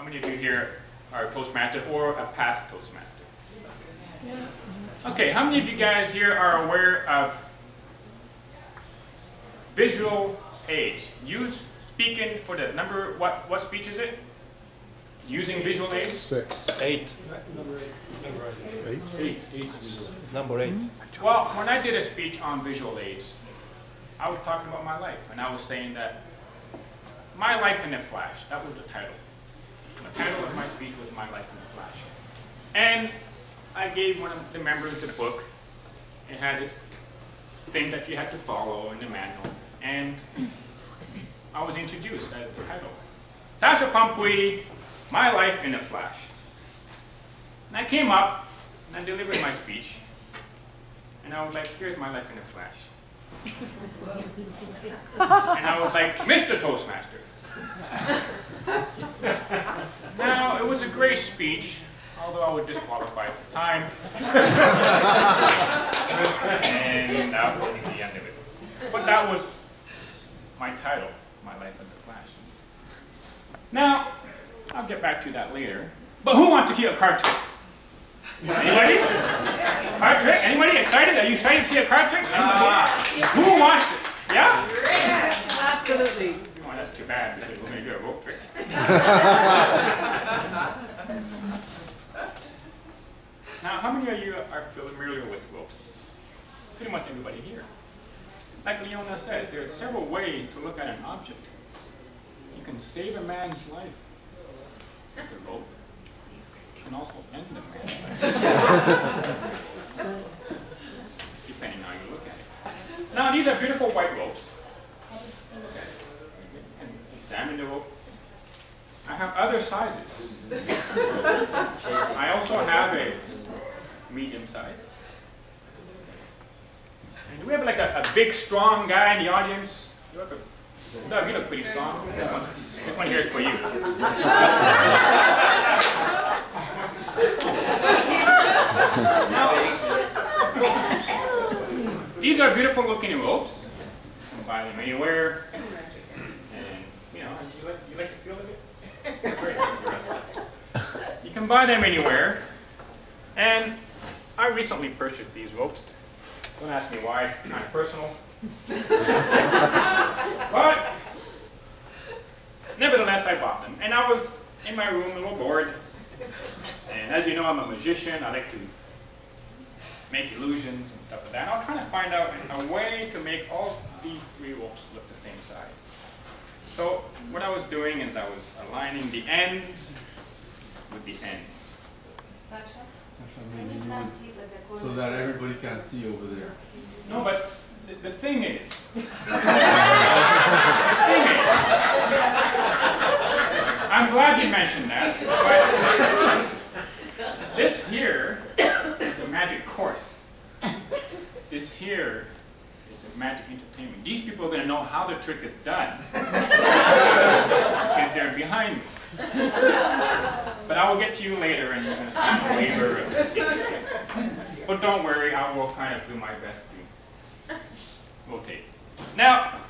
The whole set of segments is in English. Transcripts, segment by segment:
many of you here are a Toastmaster or a past Toastmaster? Yeah. Okay, how many of you guys here are aware of visual aids? Use speaking for the number, what speech is it? Using visual aids? 6. 8. Number 8. 8. It's number 8. Well, when I did a speech on visual aids, I was talking about my life, and I was saying that my life in a flash, that was the title. The title of my speech was My Life in a Flash. And I gave one of the members the book. It had this thing that you had to follow in the manual, and I was introduced as the title. Sacha Pommepuy, My Life in a Flash. And I came up, and I delivered my speech, and I was like, here's my life in a flash. And I was like, Mr. Toastmaster. Now, it was a great speech, although I was disqualified at the time. And that was the end of it. But that was my title, My Life in a Flash. Now, I'll get back to that later. But who wants to see a card trick? Anybody? Card trick? Anybody excited? Are you excited to see a card trick? Who wants it? Yeah? Absolutely. Oh, that's too bad. We're going to do a rope trick. Now, how many of you are familiar with ropes? Pretty much everybody here. Like Leona said, there are several ways to look at an object. You can save a man's life with a rope. You can also end a man's life. Depending on how you look at it. Now, these are beautiful white ropes. And examine the rope. I have other sizes. I also have a medium size. And do we have like a big, strong guy in the audience? No, you look pretty strong. This one here is for you. These are beautiful looking ropes. You can buy them anywhere. And you know, you like the feel of it? Great. You can buy them anywhere. And I recently purchased these ropes. Don't ask me why, it's kind of personal. But nevertheless, I bought them. And I was in my room, a little bored. And as you know, I'm a magician. I like to make illusions and stuff like that. And I was trying to find out a way to make all these three ropes look the same size. So what I was doing is I was aligning the ends with the ends. Sacha? Maybe you would, so that everybody can see over there. No, but the thing is, I'm glad you mentioned that, but this here is the magic course. This here is the magic entertainment. These people are going to know how the trick is done. And they're behind me. But I will get to you later and you're going to sign a waiver of the But don't worry, I will kind of do my best to rotate. Now,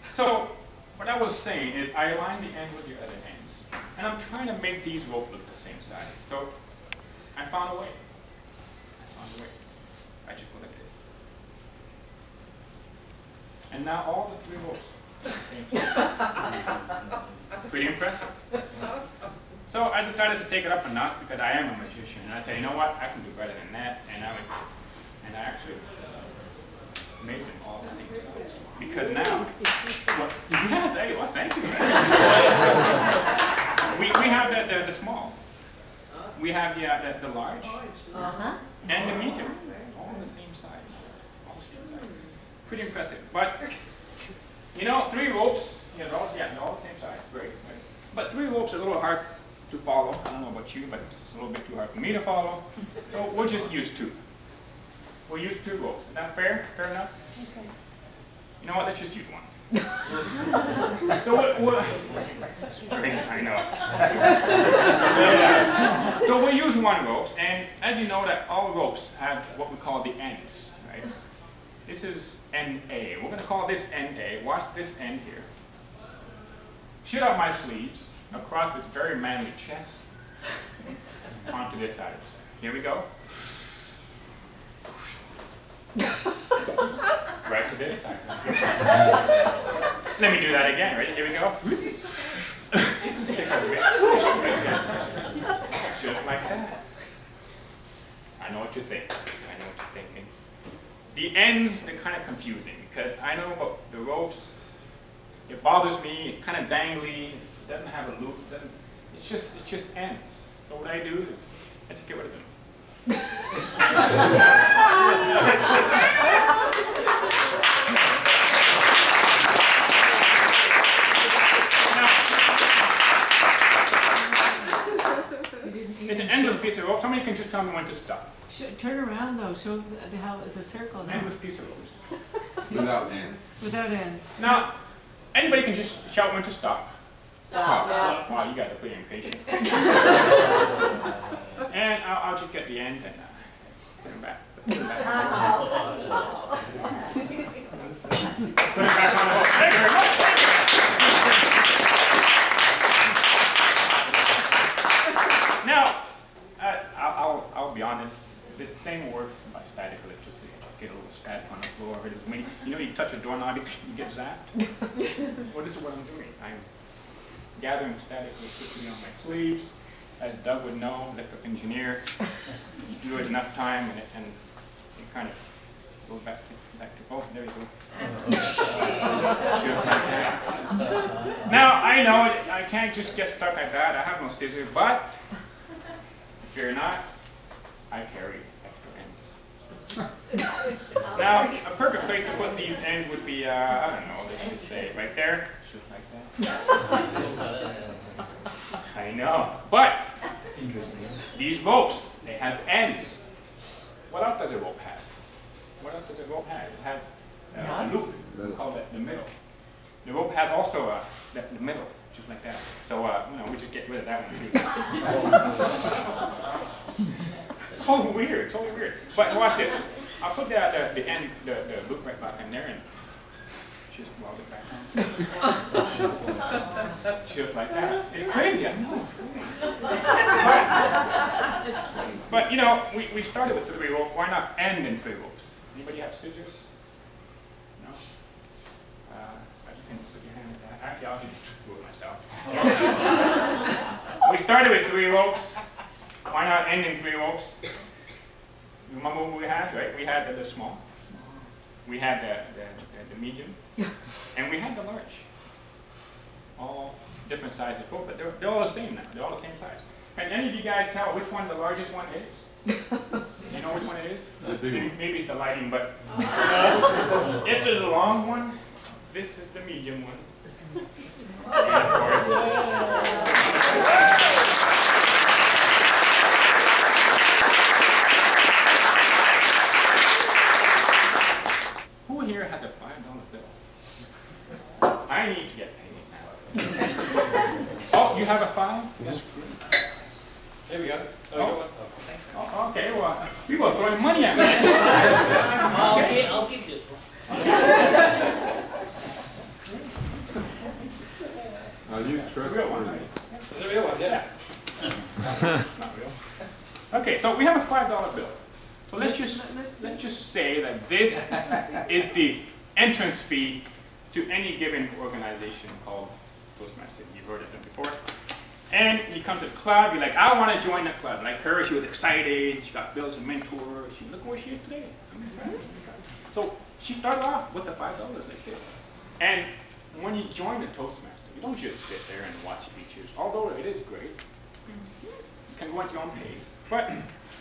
so what I was saying is I align the end with the other ends. And I'm trying to make these ropes look the same size. So I found a way. I should go like this. And now all the three ropes are the same size. Pretty impressive. So I decided to take it up a notch because I am a magician. And I said, you know what, I can do better than that. And I actually made them all the same size. Because now, well, thank you. We have the small. We have the large. And the medium. All the same size. All the same size. Pretty impressive. But, you know, three ropes, they're all the same size. Great. But three ropes are a little hard to follow. I don't know about you, but it's a little bit too hard for me to follow. So we'll just use two. We'll use two ropes. Is that fair? Fair enough? Okay. You know what? Let's just use one. So I know. So we'll use one rope, and as you know that all ropes have what we call the ends, right? This is end A. We're going to call this end A. Watch this end here. Shoot out my sleeves. across this very manly chest onto this side of the center. Here we go. Right to this side. Let me do that again. Ready? Here we go. Just like that. I know what you think. I know what you're thinking. The ends, they're kind of confusing because I know about the ropes. It bothers me. It's kind of dangly. It doesn't have a loop. It's just ends. So what I do is I just get rid of them. It's an endless piece of rope. Somebody can just tell me when to stop. Turn around though. Show how it's a circle now. Endless piece of rope. Without ends. Without ends. Now, anybody can just shout when to stop. Stop. Wow, you guys are pretty impatient. And I'll just get the end and put them back. Put them back. Put it back on. Thank you very much. Now, I'll be honest. The thing works by static electricity. Get a little static on the floor. You know, you touch a doorknob, you get zapped. Well, this is what I'm doing. I'm gathering static electricity on my sleeves. As Doug would know, electrical engineer, you do it enough time and it kind of goes back to, oh, there you go. Just like that. Now, I know I can't just get stuck like that. I have no scissors, but fear not, I carry extra ends. Now, a perfect place to put these ends would be, I don't know, let's just say right there, just like that. I know, but these ropes, they have ends. What else does a rope have? What else does a rope have? It has a loop. We call that the middle. The rope has also the middle, just like that. So, you know, we just get rid of that one too. Totally weird, totally weird. But watch this. I'll put the end, the loop right back in there and just weld it back on. Just like that. It's crazy, I know. But you know, we started with 3 ropes. Why not end in 3 ropes? Anybody have scissors? No? You can put your hand at that. Actually, I'll just do it myself. We started with 3 ropes. Why not end in 3 ropes? Remember what we had, right? We had the small. We had the medium. And we had the large. All different sizes of rope, but they're all the same now. They're all the same size. Can any of you guys tell which one the largest one is? You know which one it is? Maybe it's the lighting, but if there's a long one, this is the medium one. And of course, who here has a $5 bill? I need to get paid now. Oh, you have a 5? That's good. There we go. Oh, okay, well, we were throwing money at me. I'll keep this one. You trust Real one, me. right? It's a real one, yeah. Not real. Okay, so we have a $5 bill. So let's just say that this is the entrance fee to any given organization called Toastmasters. You've heard of them before. And you come to the club, you're like, I want to join the club. Like her, she was excited, she got Bill's a mentor, look where she is today. So she started off with the $5 like this. And when you join the Toastmasters, you don't just sit there and watch speeches, although it is great. You can go at your own pace. But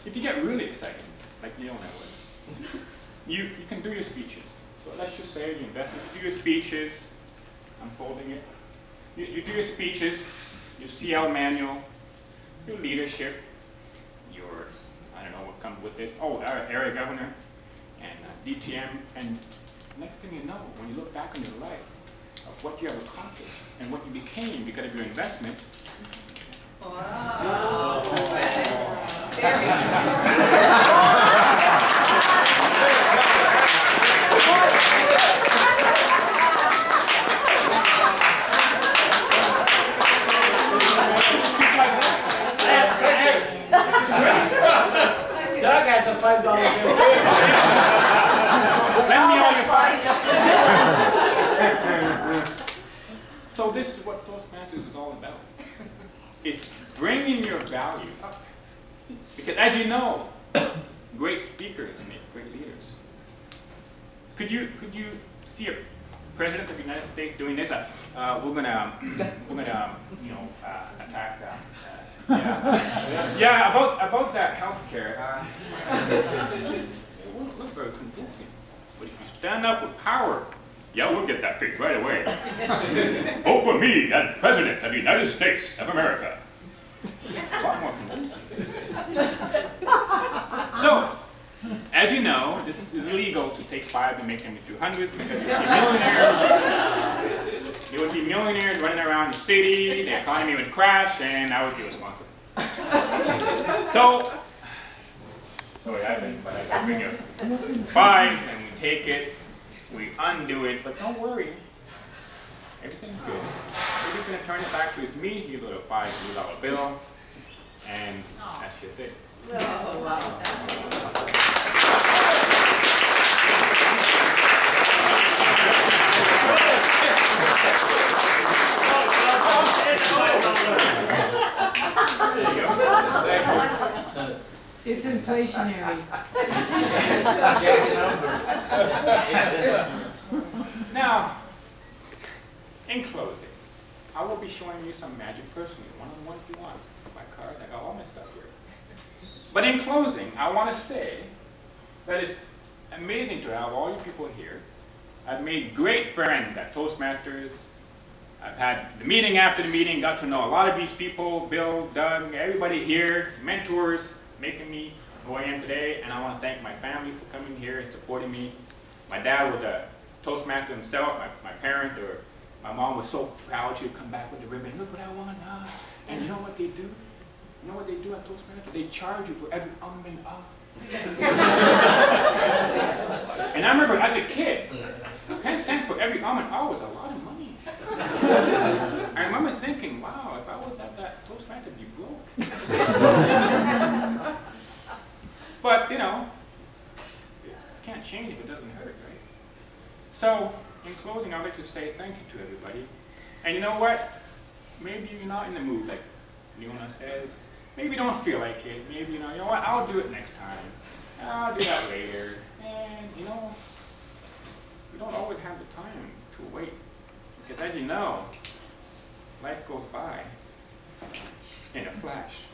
if you get really excited, like Neil and I was, you can do your speeches. So let's just say you invest, you do your speeches, I'm folding it. You do your speeches, your CL manual, your leadership, your, I don't know what comes with it, oh, our area governor, and DTM, and next thing you know, when you look back on your life, of what you have accomplished, and what you became because of your investment. Wow. value. Because as you know, great speakers make great leaders. Could you see a president of the United States doing this? We're gonna attack. About that healthcare. It won't look very convincing. But if you stand up with power, yeah, we'll get that fixed right away. Vote for me as President of the United States of America. A lot more convincing. So, as you know, this is illegal to take 5 and make them into hundreds because you'd be millionaires. You would be millionaires running around the city, the economy would crash, and I would be responsible. So, sorry, I bring you 5 and we take it, we undo it, but don't worry. Everything's good. We're just going to turn it back to its measly little $5 bill, and that's just it. Oh, wow. There you go. It's inflationary. Now, in closing, I will be showing you some magic personally, one of the ones you want. My card, I got all my stuff here. But in closing, I want to say that it's amazing to have all you people here. I've made great friends at Toastmasters. I've had the meeting after the meeting, got to know a lot of these people, Bill, Doug, everybody here, mentors, making me who I am today. And I want to thank my family for coming here and supporting me. My dad was a Toastmaster himself, my parents, or my mom was so proud she would come back with the ribbon, look what I won. And you know what they do? You know what they do at Toastmasters? They charge you for every and ah. And I remember as a kid, 10 cents for every and ah was a lot of money. I remember thinking, wow, if I was at that Toastmaster, I'd be broke. But, you know, you can't change if it doesn't hurt, right? So, in closing, I'd like to say thank you to everybody. And you know what? Maybe you're not in the mood, like Leona says. Maybe you don't feel like it. Maybe, you know what? I'll do it next time. I'll do that later. And, you know, we don't always have the time to wait. Because as you know, life goes by in a flash.